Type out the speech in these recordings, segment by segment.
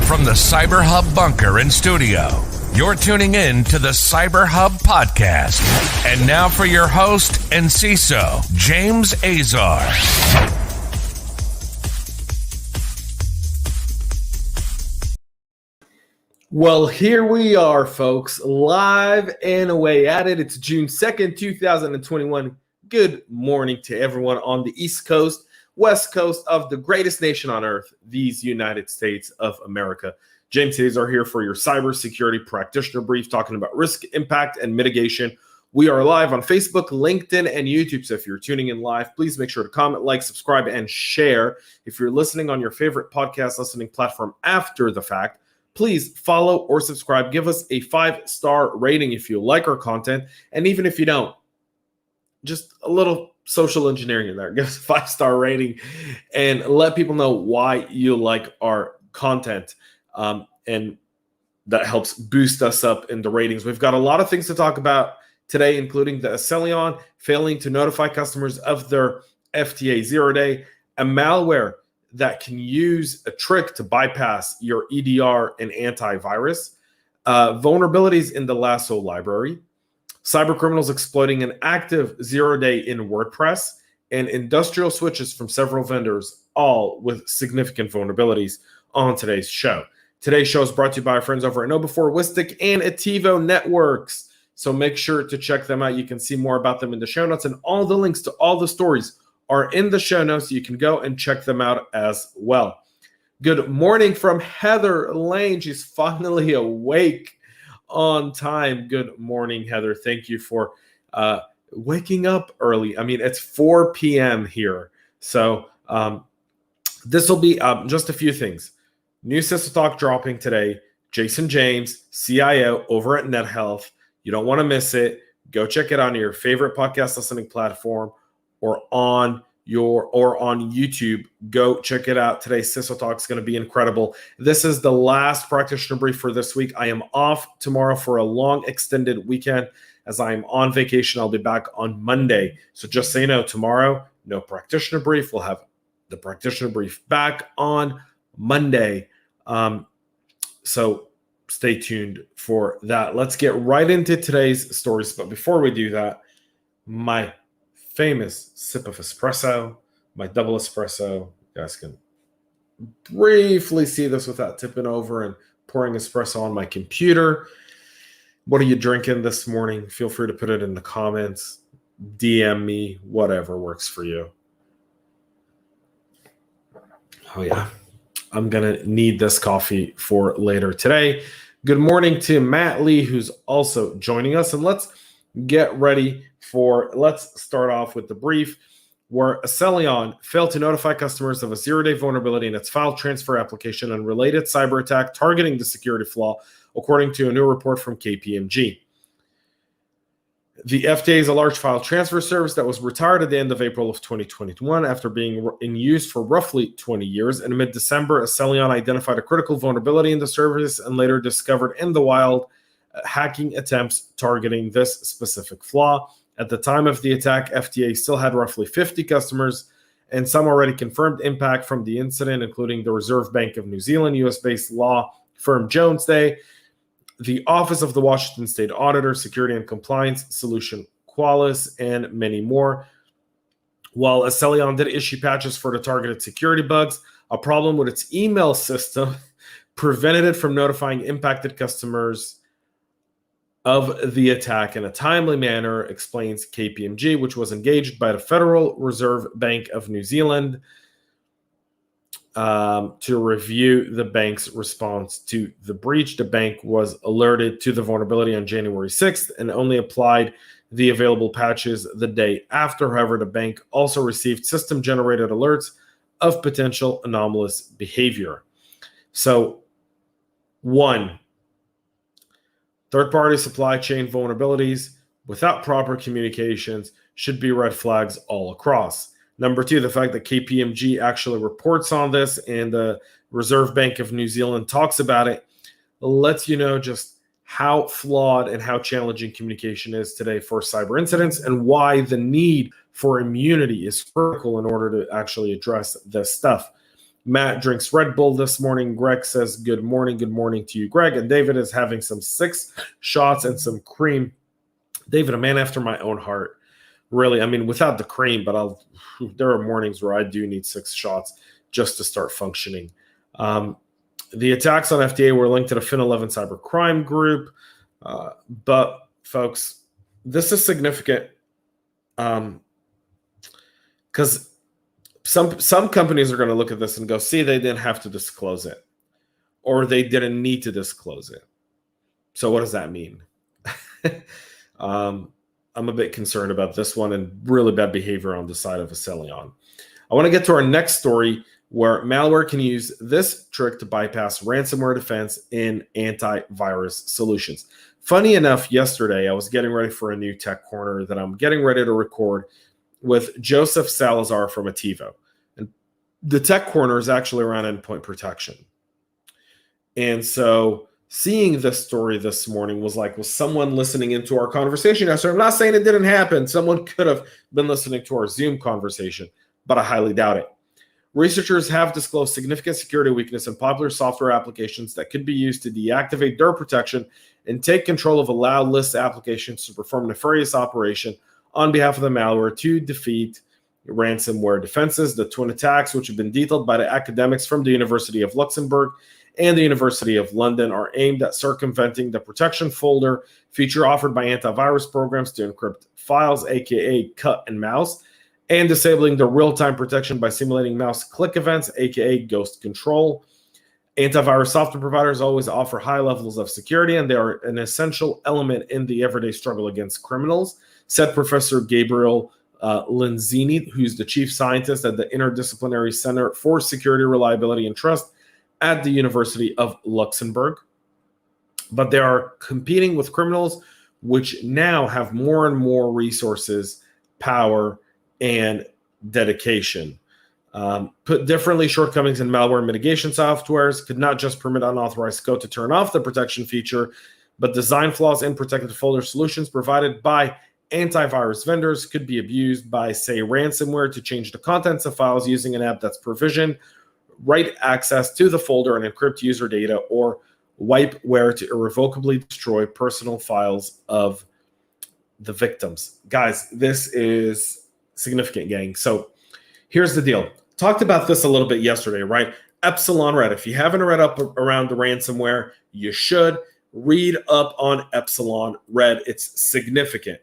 From the CyberHub bunker and studio, you're tuning in to the CyberHub podcast. And now for your host and CISO, James Azar. Well, here we are, folks, live and away at it. It's June 2nd, 2021. Good morning to everyone on the East Coast, West Coast of the greatest nation on earth, these United States of America. James Azar here for your cybersecurity practitioner brief, talking about risk, impact, and mitigation. We are live on Facebook, LinkedIn, and YouTube. So if you're tuning in live, please make sure to comment, like, subscribe, and share. If you're listening on your favorite podcast listening platform after the fact, please follow or subscribe. Give us a 5-star rating if you like our content. And even if you don't, just a little social engineering in there. Give us a 5-star rating and let people know why you like our content. And that helps boost us up in the ratings. We've got a lot of things to talk about today, including the Accellion failing to notify customers of their FTA ZeroDay, a malware that can use a trick to bypass your EDR and antivirus, vulnerabilities in the Lasso Library, cybercriminals exploiting an active ZeroDay in WordPress, and industrial switches from several vendors, all with significant vulnerabilities on today's show. Today's show is brought to you by our friends over at KnowBe4, Wistic, and Ativo Networks. So make sure to check them out. You can see more about them in the show notes, and all the links to all the stories are in the show notes. You can go and check them out as well. Good morning from Heather Lane. She's finally awake on time. Good morning, Heather. Thank you for waking up early. I mean, it's 4 p.m. here. So this will be just a few things. New CISO Talk dropping today. Jason James, CIO over at NetHealth. You don't want to miss it. Go check it out on your favorite podcast listening platform or on YouTube. Go check it out. Today's CISO Talk is going to be incredible. This is the last practitioner brief for this week. I am off tomorrow for a long extended weekend. As I am on vacation, I'll be back on Monday. So just so you know, tomorrow, no practitioner brief. We'll have the practitioner brief back on Monday. So stay tuned for that. Let's get right into today's stories. But before we do that, my famous sip of espresso, my double espresso. You guys can briefly see this without tipping over and pouring espresso on my computer. What are you drinking this morning? Feel free to put it in the comments. DM me, whatever works for you. Oh, yeah. I'm going to need this coffee for later today. Good morning to Matt Lee, who's also joining us. And let's start off with the brief where Accellion failed to notify customers of a zero-day vulnerability in its file transfer application and related cyber attack targeting the security flaw, according to a new report from KPMG. The FTA is a large file transfer service that was retired at the end of April of 2021 after being in use for roughly 20 years. And in mid-December, Accellion identified a critical vulnerability in the service and later discovered in the wild hacking attempts targeting this specific flaw. At the time of the attack, FTA still had roughly 50 customers and some already confirmed impact from the incident, including the Reserve Bank of New Zealand, US-based law firm ZeroDay, the Office of the Washington State Auditor, Security and Compliance Solution Qualys, and many more. While Accellion did issue patches for the targeted security bugs, a problem with its email system prevented it from notifying impacted customers of the attack in a timely manner, explains KPMG, which was engaged by the Federal Reserve Bank of New Zealand to review the bank's response to the breach. The bank was alerted to the vulnerability on January 6th and only applied the available patches the day after. However, the bank also received system-generated alerts of potential anomalous behavior. So, 1, third-party supply chain vulnerabilities without proper communications should be red flags all across. Number 2, the fact that KPMG actually reports on this and the Reserve Bank of New Zealand talks about it lets you know just how flawed and how challenging communication is today for cyber incidents and why the need for immunity is critical in order to actually address this stuff. Matt drinks Red Bull this morning. Greg says, good morning to you, Greg. And David is having some 6 shots and some cream. David, a man after my own heart. Really, I mean, without the cream, but there are mornings where I do need 6 shots just to start functioning. The attacks on FDA were linked to the Fin11 cybercrime group. But, folks, this is significant because some companies are going to look at this and go, see, they didn't have to disclose it, or they didn't need to disclose it. So what does that mean? I'm a bit concerned about this one and really bad behavior on the side of Accellion. I want to get to our next story where malware can use this trick to bypass ransomware defense in antivirus solutions. Funny enough, yesterday I was getting ready for a new tech corner that I'm getting ready to record with Joseph Salazar from Ativo. And the tech corner is actually around endpoint protection. And so seeing this story this morning was someone listening into our conversation yesterday. I'm not saying it didn't happen. Someone could have been listening to our Zoom conversation, but I highly doubt it. Researchers have disclosed significant security weakness in popular software applications that could be used to deactivate DIR protection and take control of allowed list applications to perform nefarious operation on behalf of the malware to defeat ransomware defenses. The twin attacks, which have been detailed by the academics from the University of Luxembourg and the University of London, are aimed at circumventing the protection folder feature offered by antivirus programs to encrypt files, aka cut and mouse, and disabling the real-time protection by simulating mouse click events, aka ghost control. Antivirus software providers always offer high levels of security, and they are an essential element in the everyday struggle against criminals, said Professor Gabriel Lenzini, who's the chief scientist at the Interdisciplinary Center for Security, Reliability, and Trust at the University of Luxembourg. But they are competing with criminals, which now have more and more resources, power, and dedication. Put differently, shortcomings in malware mitigation softwares could not just permit unauthorized code to turn off the protection feature, but design flaws in protected folder solutions provided by antivirus vendors could be abused by, say, ransomware to change the contents of files using an app that's provisioned, write access to the folder and encrypt user data, or wipeware to irrevocably destroy personal files of the victims. Guys, this is significant, gang. So here's the deal. Talked about this a little bit yesterday, right? Epsilon Red. If you haven't read up around the ransomware, you should read up on Epsilon Red. It's significant.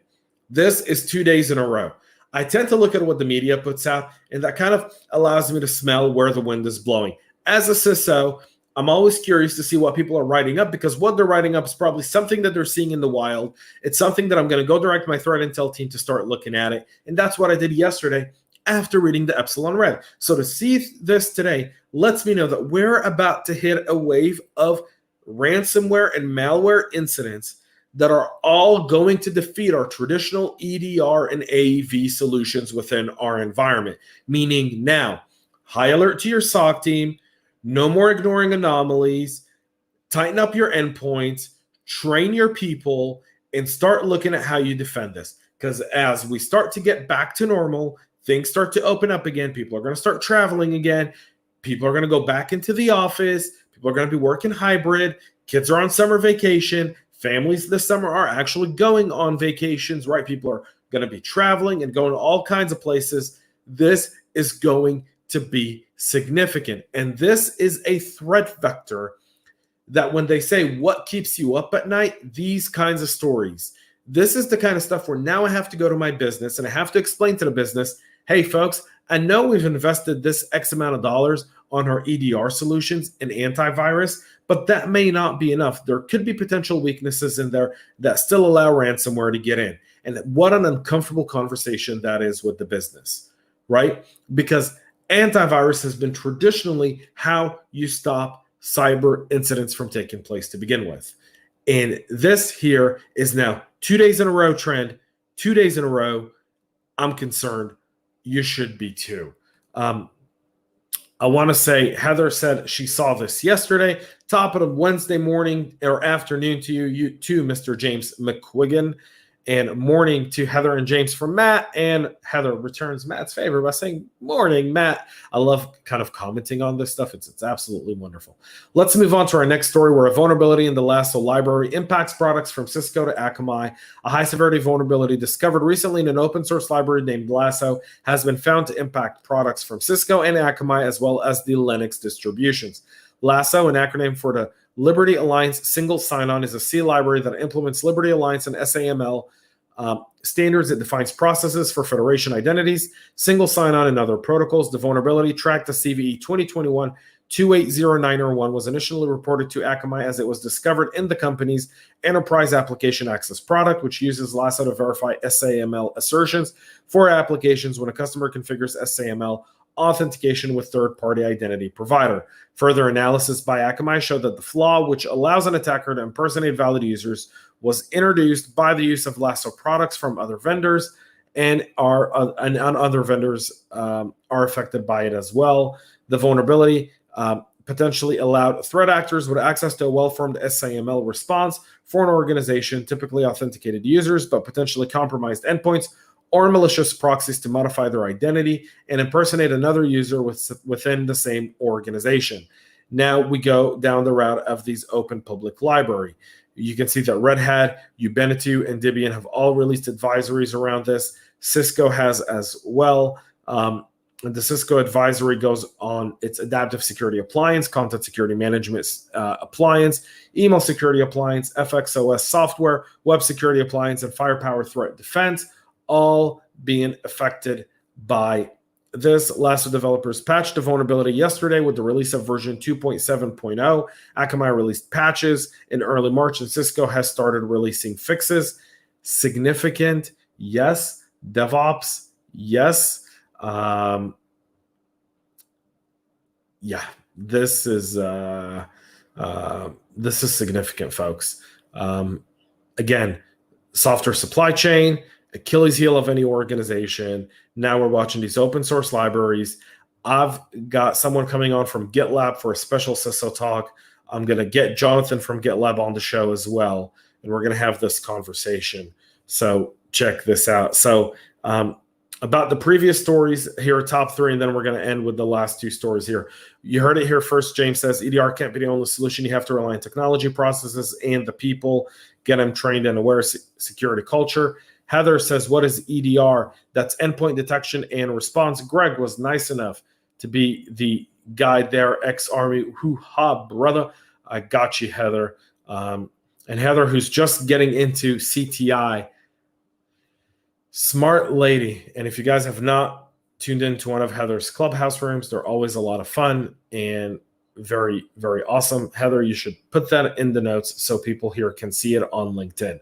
This is 2 days in a row. I tend to look at what the media puts out, and that kind of allows me to smell where the wind is blowing. As a CISO, I'm always curious to see what people are writing up, because what they're writing up is probably something that they're seeing in the wild. It's something that I'm going to go direct my threat intel team to start looking at it. And that's what I did yesterday after reading the Epsilon Red. So to see this today lets me know that we're about to hit a wave of ransomware and malware incidents that are all going to defeat our traditional EDR and AV solutions within our environment. Meaning now, high alert to your SOC team, no more ignoring anomalies, tighten up your endpoints, train your people, and start looking at how you defend this. Because as we start to get back to normal, things start to open up again. People are going to start traveling again. People are going to go back into the office. People are going to be working hybrid. Kids are on summer vacation. Families this summer are actually going on vacations, right? People are going to be traveling and going to all kinds of places. This is going to be significant. And this is a threat vector that when they say what keeps you up at night, these kinds of stories, this is the kind of stuff where now I have to go to my business and I have to explain to the business, hey folks, I know we've invested this X amount of dollars on our EDR solutions and antivirus, but that may not be enough. There could be potential weaknesses in there that still allow ransomware to get in. And what an uncomfortable conversation that is with the business, right? Because antivirus has been traditionally how you stop cyber incidents from taking place to begin with. And this here is now 2 days in a row trend, 2 days in a row. I'm concerned. You should be too. I want to say Heather said she saw this yesterday. Top of the Wednesday morning or afternoon to you too, Mr. James McQuiggan. And morning to Heather and James from Matt. And Heather returns Matt's favor by saying, morning, Matt. I love kind of commenting on this stuff. It's absolutely wonderful. Let's move on to our next story, where a vulnerability in the Lasso library impacts products from Cisco to Akamai. A high-severity vulnerability discovered recently in an open-source library named Lasso has been found to impact products from Cisco and Akamai, as well as the Linux distributions. Lasso, an acronym for the Liberty Alliance Single Sign-On, is a C library that implements Liberty Alliance and SAML standards. It defines processes for federation identities, single sign-on, and other protocols. The vulnerability, tracked to CVE 2021-280901, was initially reported to Akamai as it was discovered in the company's Enterprise Application Access product, which uses Lasso to verify SAML assertions for applications when a customer configures SAML authentication with third-party identity provider. Further analysis by Akamai showed that the flaw, which allows an attacker to impersonate valid users, was introduced by the use of Lasso products from other vendors, and other vendors are affected by it as well. The vulnerability potentially allowed threat actors with access to a well-formed SAML response for an organization, typically authenticated users, but potentially compromised endpoints or malicious proxies to modify their identity and impersonate another user within the same organization. Now we go down the route of these open public library. You can see that Red Hat, Ubuntu, and Debian have all released advisories around this. Cisco has as well. The Cisco advisory goes on its Adaptive Security Appliance, Content Security Management Appliance, Email Security Appliance, FXOS Software, Web Security Appliance, and Firepower Threat Defense, all being affected by this. Lasso developers patched the vulnerability yesterday with the release of version 2.7.0. Akamai released patches in early March, and Cisco has started releasing fixes. Significant, yes. DevOps, yes. This is significant, folks. Again, software supply chain, Achilles heel of any organization. Now we're watching these open source libraries. I've got someone coming on from GitLab for a special CISO talk. I'm going to get Jonathan from GitLab on the show as well, and we're going to have this conversation. So check this out. So about the previous stories, here are top three, and then we're going to end with the last two stories here. You heard it here first. James says EDR can't be the only solution. You have to rely on technology, processes, and the people. Get them trained and aware of security culture. Heather says, what is EDR? That's endpoint detection and response. Greg was nice enough to be the guy there, ex-Army. Hoo-ha, brother. I got you, Heather. And Heather, who's just getting into CTI, smart lady. And if you guys have not tuned into one of Heather's clubhouse rooms, they're always a lot of fun and very, very awesome. Heather, you should put that in the notes so people here can see it on LinkedIn.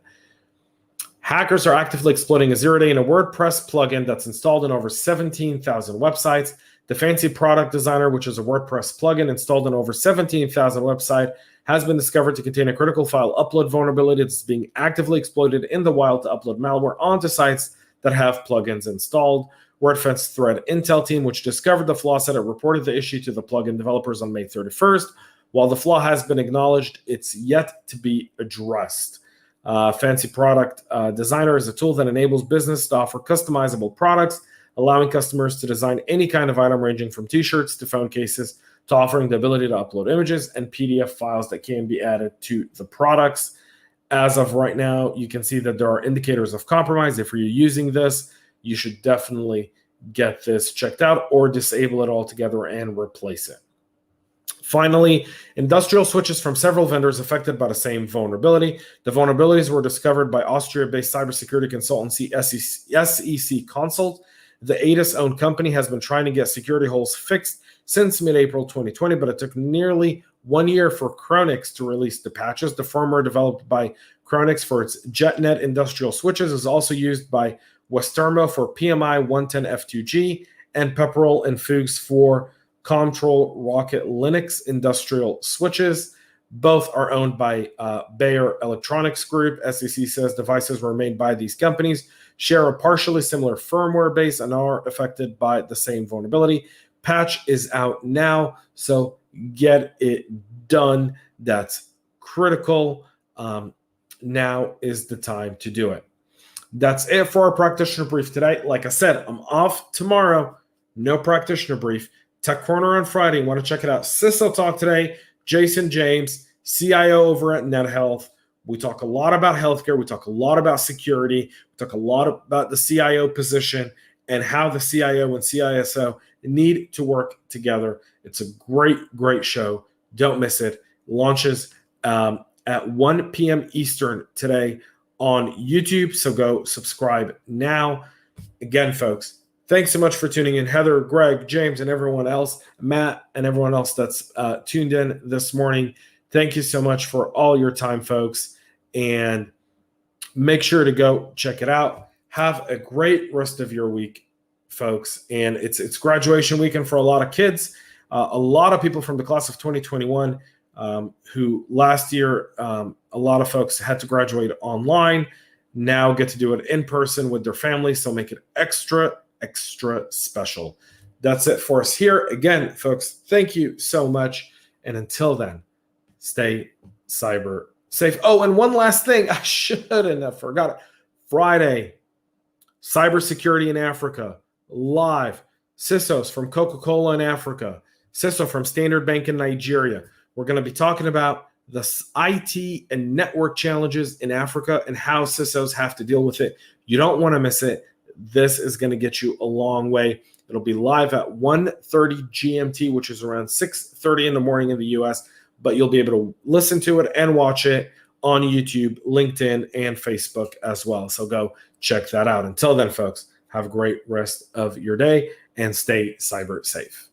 Hackers are actively exploiting a ZeroDay in a WordPress plugin that's installed in over 17,000 websites. The Fancy Product Designer, which is a WordPress plugin installed in over 17,000 websites, has been discovered to contain a critical file upload vulnerability that's being actively exploited in the wild to upload malware onto sites that have plugins installed. WordPress Threat Intel team, which discovered the flaw, said it reported the issue to the plugin developers on May 31st. While the flaw has been acknowledged, it's yet to be addressed. Fancy Product Designer is a tool that enables business to offer customizable products, allowing customers to design any kind of item ranging from t-shirts to phone cases to offering the ability to upload images and PDF files that can be added to the products. As of right now, you can see that there are indicators of compromise. If you're using this, you should definitely get this checked out or disable it altogether and replace it. Finally, industrial switches from several vendors affected by the same vulnerability. The vulnerabilities were discovered by Austria-based cybersecurity consultancy SEC Consult. The ADIS-owned company has been trying to get security holes fixed since mid-April 2020, but it took nearly 1 year for Chronix to release the patches. The firmware developed by Chronix for its JetNet industrial switches is also used by Westermo for PMI 110F2G and Pepperell and Fuchs for Comtrol Rocket Linux industrial switches. Both are owned by Bayer Electronics Group. SEC says devices were made by these companies, share a partially similar firmware base, and are affected by the same vulnerability. Patch is out now, so get it done. That's critical. Now is the time to do it. That's it for our practitioner brief today. Like I said, I'm off tomorrow. No practitioner brief. Tech Corner on Friday. Want to check it out. CISO Talk today. Jason James, CIO over at NetHealth. We talk a lot about healthcare. We talk a lot about security. We talk a lot about the CIO position and how the CIO and CISO need to work together. It's a great show. Don't miss it. Launches at 1 p.m. Eastern today on YouTube. So go subscribe now. Again, folks, thanks so much for tuning in. Heather, Greg, James, and everyone else, Matt, and everyone else that's tuned in this morning. Thank you so much for all your time, folks. And make sure to go check it out. Have a great rest of your week, folks. And it's graduation weekend for a lot of kids. A lot of people from the class of 2021 who last year, a lot of folks had to graduate online, now get to do it in person with their families. So make it extra special. That's it for us here. Again, folks, thank you so much. And until then, stay cyber safe. Oh, and one last thing. I shouldn't have forgot it. Friday, cybersecurity in Africa, live. CISOs from Coca-Cola in Africa, CISO from Standard Bank in Nigeria. We're going to be talking about the IT and network challenges in Africa and how CISOs have to deal with it. You don't want to miss it. This is going to get you a long way. It'll be live at 1:30 GMT, which is around 6:30 in the morning in the US, but you'll be able to listen to it and watch it on YouTube, LinkedIn, and Facebook as well. So go check that out. Until then, folks, have a great rest of your day and stay cyber safe.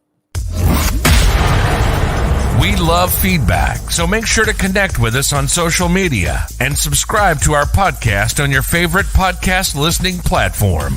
We love feedback, so make sure to connect with us on social media and subscribe to our podcast on your favorite podcast listening platform.